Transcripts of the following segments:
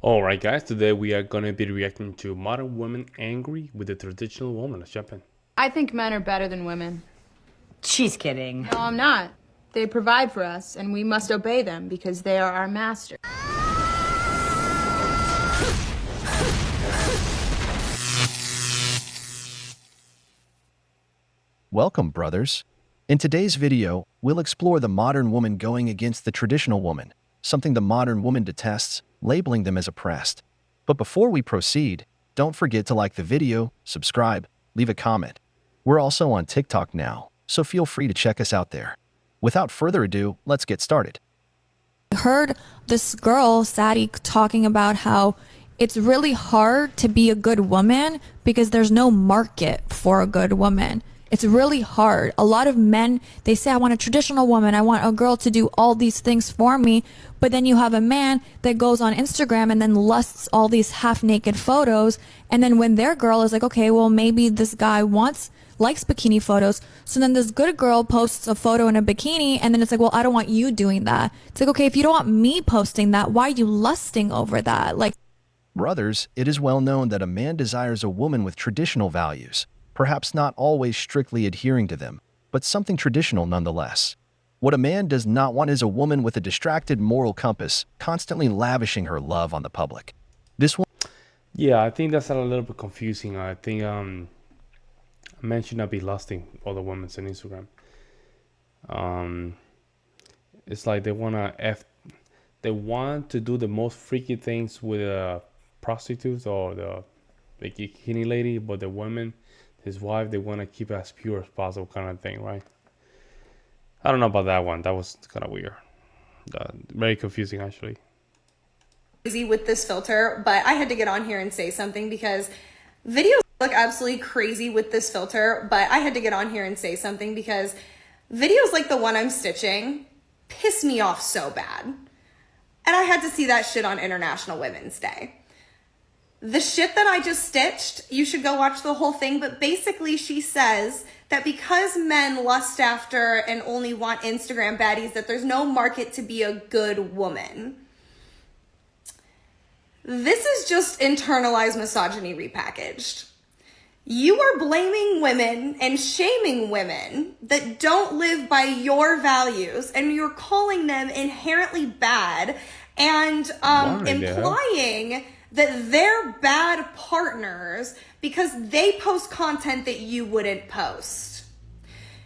Alright guys, today we are gonna be reacting to modern women angry with the traditional woman. Let's jump in. I think men are better than women. She's kidding. No, I'm not. They provide for us, and we must obey them because they are our master. Welcome, brothers. In today's video, we'll explore the modern woman going against the traditional woman, something the modern woman detests, labeling them as oppressed. But before we proceed, don't forget to like the video, subscribe, leave a comment. We're also on TikTok now, so feel free to check us out there. Without further ado, let's get started. I heard this girl, Sadie, talking about how it's really hard to be a good woman because there's no market for a good woman. It's really hard. A lot of men, they say, I want a traditional woman. I want a girl to do all these things for me. But then you have a man that goes on Instagram and then lusts all these half-naked photos. And then when their girl is like, okay, well, maybe this guy likes bikini photos. So then this good girl posts a photo in a bikini. And then it's like, well, I don't want you doing that. It's like, okay, if you don't want me posting that, why are you lusting over that? Like, Brothers, it is well known that a man desires a woman with traditional values, perhaps not always strictly adhering to them, but something traditional nonetheless. What a man does not want is a woman with a distracted moral compass, constantly lavishing her love on the public. This one. Yeah, I think that's a little bit confusing. I think men should not be lusting other women on Instagram. It's like they want to do the most freaky things with prostitutes or the bikini lady, but the women, his wife, they want to keep it as pure as possible, kind of thing, right? I don't know about that one. That was kind of weird. Very confusing, actually. Crazy with this filter, but I had to get on here and say something because videos look absolutely crazy with this filter, but I had to get on here and say something because videos like the one I'm stitching piss me off so bad. And I had to see that shit on International Women's Day. The shit that I just stitched, you should go watch the whole thing, but basically she says that because men lust after and only want Instagram baddies, that there's no market to be a good woman. This is just internalized misogyny repackaged. You are blaming women and shaming women that don't live by your values, and you're calling them inherently bad and implying that they're bad partners because they post content that you wouldn't post.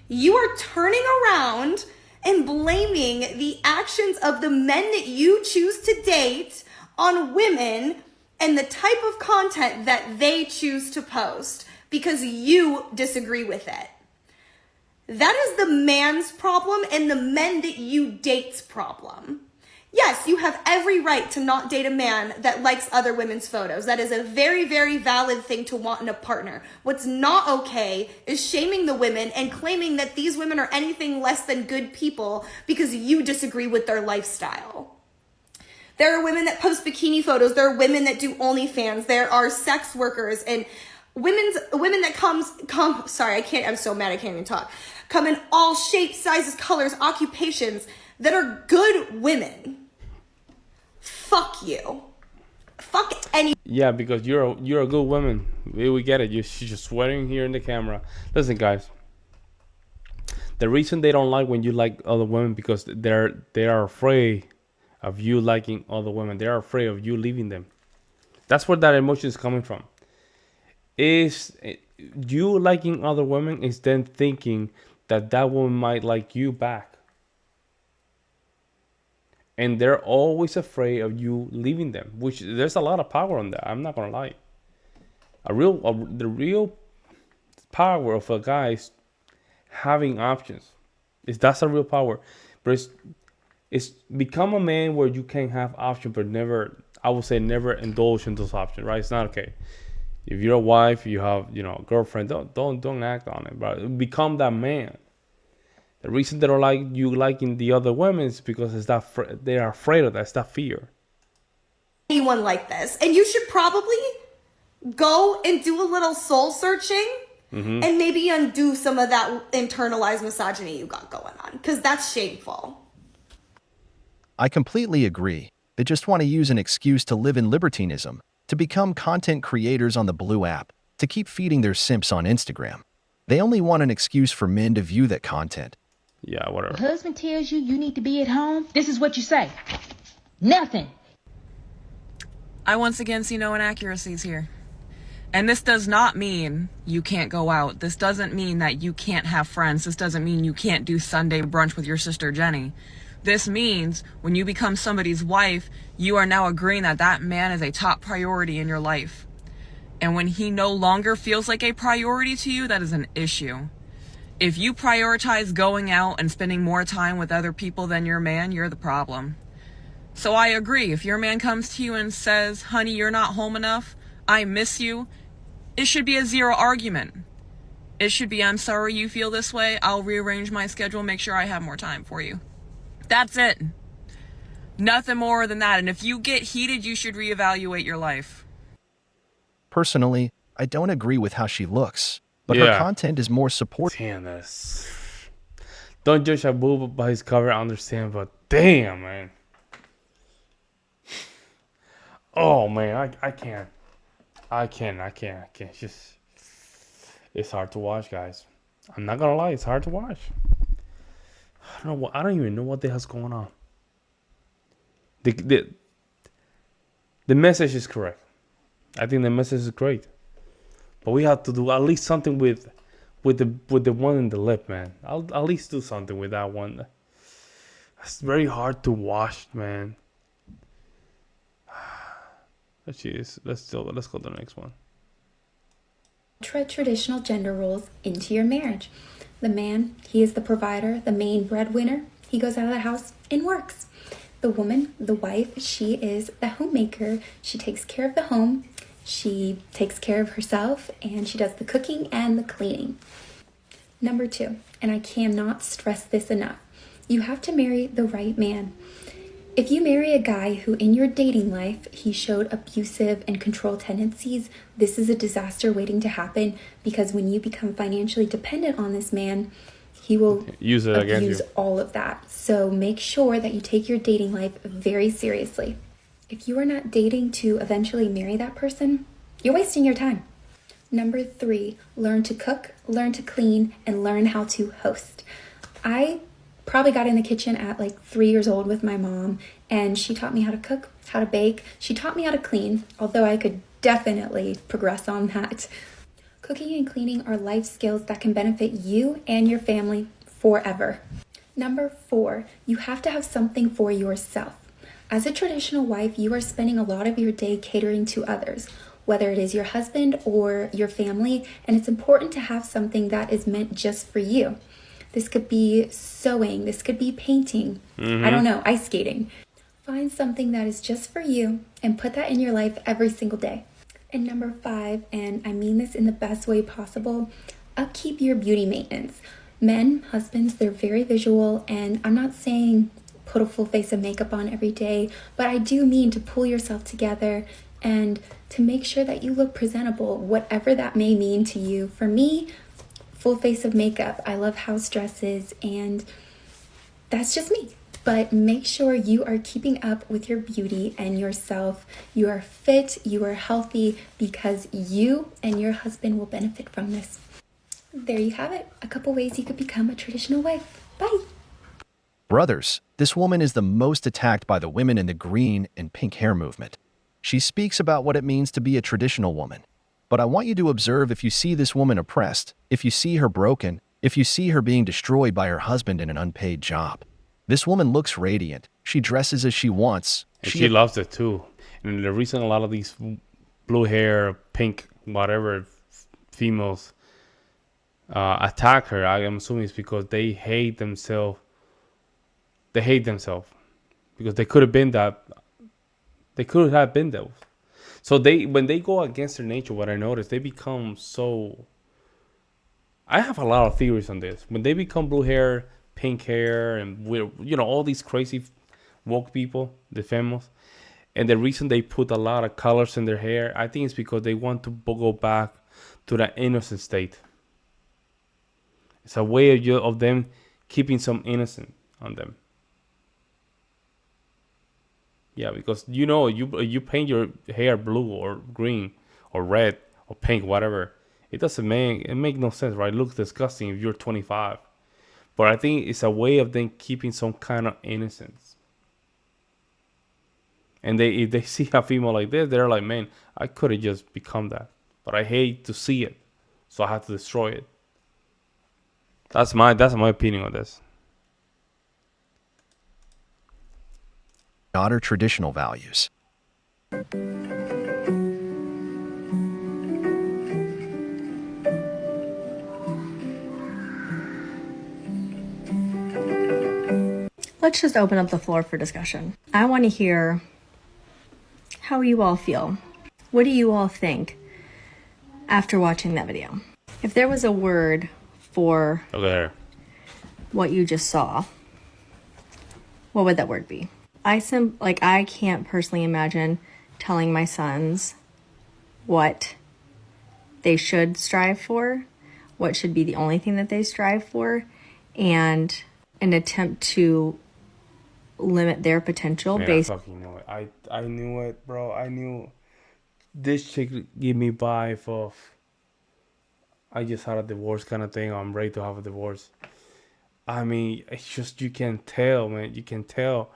You are turning around and blaming the actions of the men that you choose to date on women and the type of content that they choose to post because you disagree with it. That is the man's problem and the men that you date's problem. Yes, you have every right to not date a man that likes other women's photos. That is a very, very valid thing to want in a partner. What's not okay is shaming the women and claiming that these women are anything less than good people because you disagree with their lifestyle. There are women that post bikini photos. There are women that do OnlyFans. There are sex workers and women that I'm so mad I can't even talk. Come in all shapes, sizes, colors, occupations that are good women. Fuck you. Fuck any. Yeah, because you're a good woman. We get it. She's just swearing here in the camera. Listen, guys. The reason they don't like when you like other women because they are afraid of you liking other women. They are afraid of you leaving them. That's where that emotion is coming from. Is you liking other women is then thinking that woman might like you back. And they're always afraid of you leaving them, which there's a lot of power on that. I'm not gonna lie. The real power of a guy is having options. That's a real power. But it's become a man where you can have options, but never, I would say, never indulge in those options. Right? It's not okay. If you're a wife, you have a girlfriend. Don't act on it, but become that man. The reason they don't like you liking the other women is because they are afraid of that. It's that fear. Anyone like this. And you should probably go and do a little soul searching and maybe undo some of that internalized misogyny you got going on. Because that's shameful. I completely agree. They just want to use an excuse to live in libertinism, to become content creators on the Blue app, to keep feeding their simps on Instagram. They only want an excuse for men to view that content. Yeah, whatever. Husband tells you you need to be at home, this is what you say. Nothing. I once again see no inaccuracies here. And this does not mean you can't go out. This doesn't mean that you can't have friends. This doesn't mean you can't do Sunday brunch with your sister Jenny. This means when you become somebody's wife, you are now agreeing that that man is a top priority in your life. And when he no longer feels like a priority to you, that is an issue. If you prioritize going out and spending more time with other people than your man, you're the problem. So I agree. If your man comes to you and says, honey, you're not home enough, I miss you, it should be a zero argument. It should be, I'm sorry you feel this way. I'll rearrange my schedule, make sure I have more time for you. That's it. Nothing more than that. And if you get heated, you should reevaluate your life. Personally, I don't agree with how she looks, but her content is more supportive. Damn this. Don't judge a book by his cover, I understand, but damn, man. Oh, man, I can't. I can't. Just, it's hard to watch, guys. I'm not gonna lie, it's hard to watch. I don't even know what the hell's going on. The message is correct. I think the message is great, but we have to do at least something with the one in the lip, man. I'll at least do something with that one. It's very hard to watch, man. Jeez, let's go to the next one. Traditional gender roles into your marriage. The man, he is the provider, the main breadwinner. He goes out of the house and works. The woman, the wife, she is the homemaker. She takes care of the home. She takes care of herself, and she does the cooking and the cleaning. Number 2, and I cannot stress this enough, you have to marry the right man. If you marry a guy who in your dating life, he showed abusive and control tendencies, this is a disaster waiting to happen, because when you become financially dependent on this man, he will use it against you. All of that. So make sure that you take your dating life very seriously. If you are not dating to eventually marry that person, you're wasting your time. Number 3, learn to cook, learn to clean, and learn how to host. I probably got in the kitchen at like 3 years old with my mom, and she taught me how to cook, how to bake. She taught me how to clean, although I could definitely progress on that. Cooking and cleaning are life skills that can benefit you and your family forever. Number 4, you have to have something for yourself. As a traditional wife, you are spending a lot of your day catering to others, whether it is your husband or your family, and it's important to have something that is meant just for you. This could be sewing, this could be painting, I don't know, ice skating. Find something that is just for you and put that in your life every single day. And number 5, and I mean this in the best way possible, upkeep your beauty maintenance. Men, husbands, they're very visual, and I'm not saying put a full face of makeup on every day, but I do mean to pull yourself together and to make sure that you look presentable, whatever that may mean to you. For me, full face of makeup. I love house dresses, and that's just me. But make sure you are keeping up with your beauty and yourself. You are fit, you are healthy, because you and your husband will benefit from this. There you have it. A couple ways you could become a traditional wife. Bye. Brothers, this woman is the most attacked by the women in the green and pink hair movement. She speaks about what it means to be a traditional woman. But I want you to observe if you see this woman oppressed, if you see her broken, if you see her being destroyed by her husband in an unpaid job. This woman looks radiant. She dresses as she wants. And she loves it too. And the reason a lot of these blue hair, pink, whatever females attack her, I am assuming it's because they hate themselves. They hate themselves because they could have been that. They could have been those. So when they go against their nature, what I noticed, they become so. I have a lot of theories on this. When they become blue hair, pink hair, and all these crazy woke people, the females, and the reason they put a lot of colors in their hair, I think it's because they want to go back to that innocent state. It's a way of them keeping some innocence on them. Yeah, because you paint your hair blue or green or red or pink, whatever. It make no sense, right? It looks disgusting if you're 25. But I think it's a way of them keeping some kind of innocence. And if they see a female like this, they're like, man, I could have just become that, but I hate to see it, so I have to destroy it. That's my opinion on this. Daughter traditional values. Let's just open up the floor for discussion. I want to hear how you all feel. What do you all think after watching that video? If there was a word for what you just saw, what would that word be? I can't personally imagine telling my sons what they should strive for, what should be the only thing that they strive for, and an attempt to limit their potential based. I fucking know it. I knew it, bro. I knew this chick give me vibe of I just had a divorce kind of thing. I'm ready to have a divorce. I mean, it's just you can tell, man. You can tell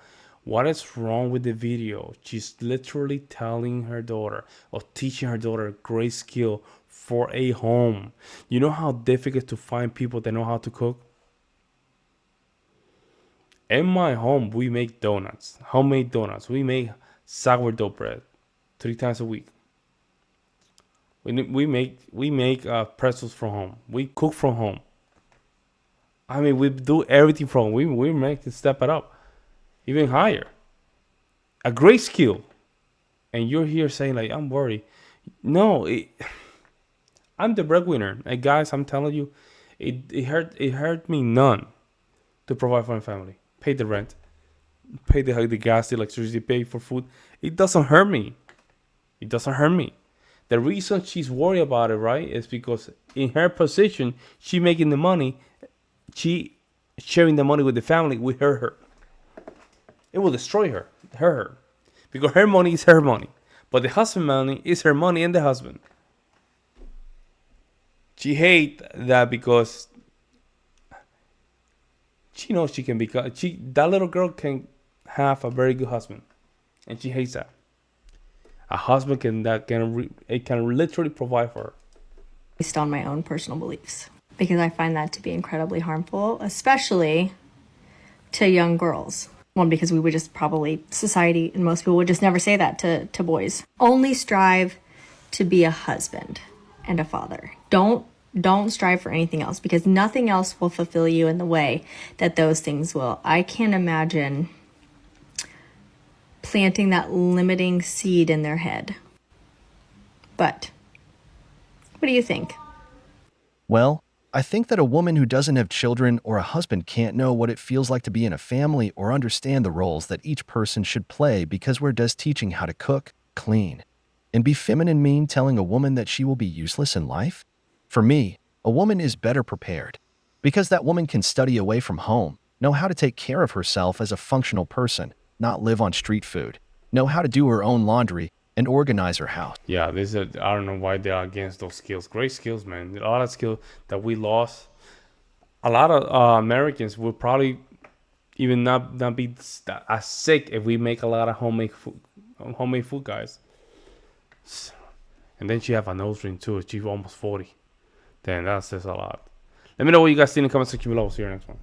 what is wrong with the video. She's literally telling her daughter or teaching her daughter a great skill for a home. You know how difficult to find people that know how to cook? In my home, we make donuts, homemade donuts. We make sourdough bread 3 times a week. We make pretzels from home. We cook from home. I mean, we do everything from home. We make it step it up even higher. A great skill, and you're here saying like I'm worried. No, I'm the breadwinner. And guys, I'm telling you, it hurt me none to provide for my family. Pay the rent, pay the gas, the electricity, pay for food. It doesn't hurt me. It doesn't hurt me. The reason she's worried about it, right, is because in her position, she making the money, she sharing the money with the family will hurt her. It will destroy her. Because her money is her money. But the husband money is her money and the husband. She hate that because she knows she can become that little girl can have a very good husband, and she hates that. A husband can literally provide for her. Based on my own personal beliefs, because I find that to be incredibly harmful, especially to young girls. One, because we would just probably, society and most people would just never say that to boys. Only strive to be a husband and a father. Don't strive for anything else, because nothing else will fulfill you in the way that those things will. I can't imagine planting that limiting seed in their head. But what do you think? Well, I think that a woman who doesn't have children or a husband can't know what it feels like to be in a family or understand the roles that each person should play, because where does teaching how to cook, clean, and be feminine mean telling a woman that she will be useless in life? For me, a woman is better prepared, because that woman can study away from home, know how to take care of herself as a functional person, not live on street food, know how to do her own laundry, and organize her house. Yeah, I don't know why they are against those skills. Great skills, man. A lot of skills that we lost. A lot of Americans will probably even not be as sick if we make a lot of homemade food, guys. And then she have a nose ring too. She's almost 40. Then that says a lot. Let me know what you guys think in the comment section below. See you next one.